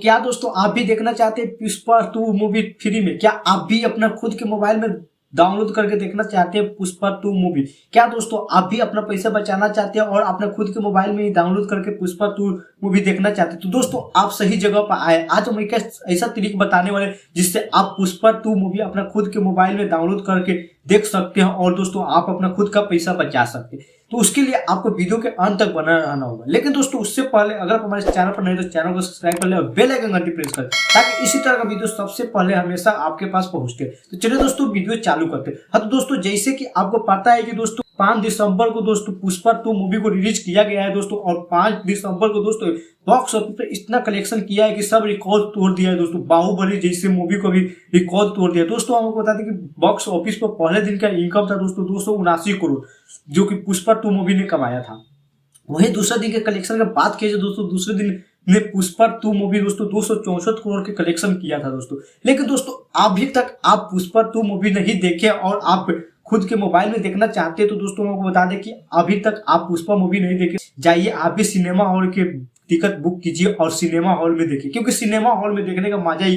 क्या दोस्तों आप भी देखना चाहते हैं पुष्पा 2 मूवी फ्री में? क्या आप भी अपना खुद के मोबाइल में डाउनलोड करके देखना चाहते हैं पुष्पा 2 मूवी? क्या दोस्तों आप भी अपना पैसा बचाना चाहते हैं और अपने खुद के मोबाइल में ही डाउनलोड करके पुष्पा 2 मूवी देखना चाहते हैं? तो दोस्तों आप सही जगह पर आए। आज हम एक ऐसा तरीका बताने वाले जिससे आप पुष्पा 2 मूवी अपना खुद के मोबाइल में डाउनलोड करके देख सकते हैं और दोस्तों आप अपना खुद का पैसा बचा सकते हैं। तो उसके लिए आपको वीडियो के अंत तक बना रहना होगा। लेकिन दोस्तों उससे पहले अगर आप हमारे चैनल पर नहीं तो चैनल को सब्सक्राइब कर ले और बेल आइकन घंटी प्रेस कर ताकि इसी तरह का वीडियो सबसे पहले हमेशा आपके पास पहुंचते। तो चलिए दोस्तों वीडियो चालू करते हैं। हाँ तो दोस्तों जैसे कि आपको पता है कि दोस्तों 5 दिसंबर को दोस्तों पुष्पा 2 मूवी को रिलीज किया गया है दोस्तों, और 5 दिसंबर को दोस्तों बॉक्स ऑफिस पे इतना कलेक्शन किया है कि सब रिकॉर्ड तोड़ दिया है दोस्तों। बाहुबली जैसे मूवी को भी रिकॉर्ड तोड़ दिया दोस्तों। हमको बता दें कि बॉक्स ऑफिस पर पहले दिन का इनकम था दोस्तों 279 करोड़, जो कि पुष्पा 2 मूवी ने कमाया था। वही दूसरे दिन के कलेक्शन की बात की दोस्तों, दूसरे दिन ने पुष्पा 2 मूवी दोस्तों 264 करोड़ के कलेक्शन किया था दोस्तों। लेकिन दोस्तों अभी तक आप पुष्पा 2 मूवी नहीं देखे और आप खुद के मोबाइल में देखना चाहते हैं तो दोस्तों हमको बता दें कि अभी तक आप पुष्पा मूवी नहीं देखे, जाइए आप भी सिनेमा हॉल के टिकट बुक कीजिए और सिनेमा हॉल में देखिए, क्योंकि सिनेमा हॉल में देखने का मजा ही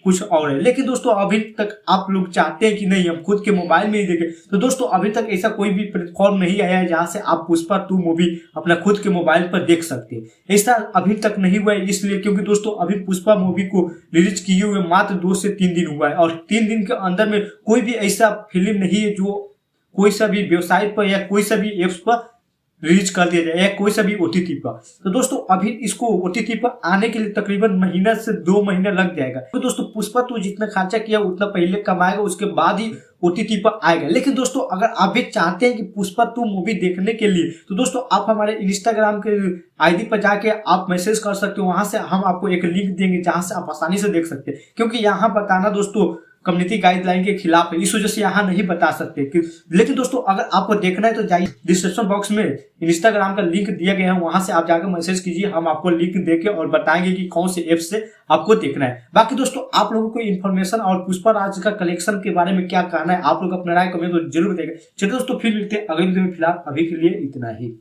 कुछ और है। लेकिन दोस्तों अभी तक आप लोग चाहते हैं कि नहीं हम खुद के मोबाइल में ही देखें, तो दोस्तों अभी तक ऐसा कोई भी प्लेटफॉर्म नहीं आया है जहां से आप पुष्पा 2 मूवी अपना खुद के मोबाइल पर देख सकते हैं। ऐसा अभी तक नहीं हुआ है इसलिए क्योंकि दोस्तों अभी पुष्पा मूवी को रिलीज किए हुए मात्र 2 से 3 दिन हुआ है और 3 दिन के अंदर में कोई भी ऐसा फिल्म नहीं है जो कोई सा भी वेबसाइट पर या कोई सा भी एप्स पर रिलीज कर दिया जाए या कोई सा भी ओटीटी पर। तो दोस्तों अभी इसको ओटीटी पर आने के लिए तकरीबन महीना से 2 महीना लग जाएगा। तो दोस्तों पुष्पा 2 जितना खर्चा किया उतना पहले कमाएगा, उसके बाद ही ओटीटी पर आएगा। लेकिन दोस्तों अगर आप भी चाहते हैं कि पुष्पा 2 मूवी देखने के लिए तो दोस्तों आप हमारे इंस्टाग्राम के आईडी पर जाके आप मैसेज कर सकते हो। वहां से हम आपको एक लिंक देंगे जहां से आप आसानी से देख सकते हैं, क्योंकि यहाँ बताना दोस्तों कम्युनिटी गाइडलाइन के खिलाफ है, इस वजह से यहाँ नहीं बता सकते कि। लेकिन दोस्तों अगर आपको देखना है तो जाइए डिस्क्रिप्शन बॉक्स में इंस्टाग्राम का लिंक दिया गया है, वहां से आप जाकर मैसेज कीजिए, हम आपको लिंक देके और बताएंगे कि कौन से ऐप से आपको देखना है। बाकी दोस्तों आप लोगों को इन्फॉर्मेशन और पुष्पा राज का कलेक्शन के बारे में क्या कहना है, आप लोग अपना राय कमेंट जरूर देंगे। चलिए दोस्तों फिर मिलते हैं अगले वीडियो में, फिलहाल अभी के लिए इतना ही।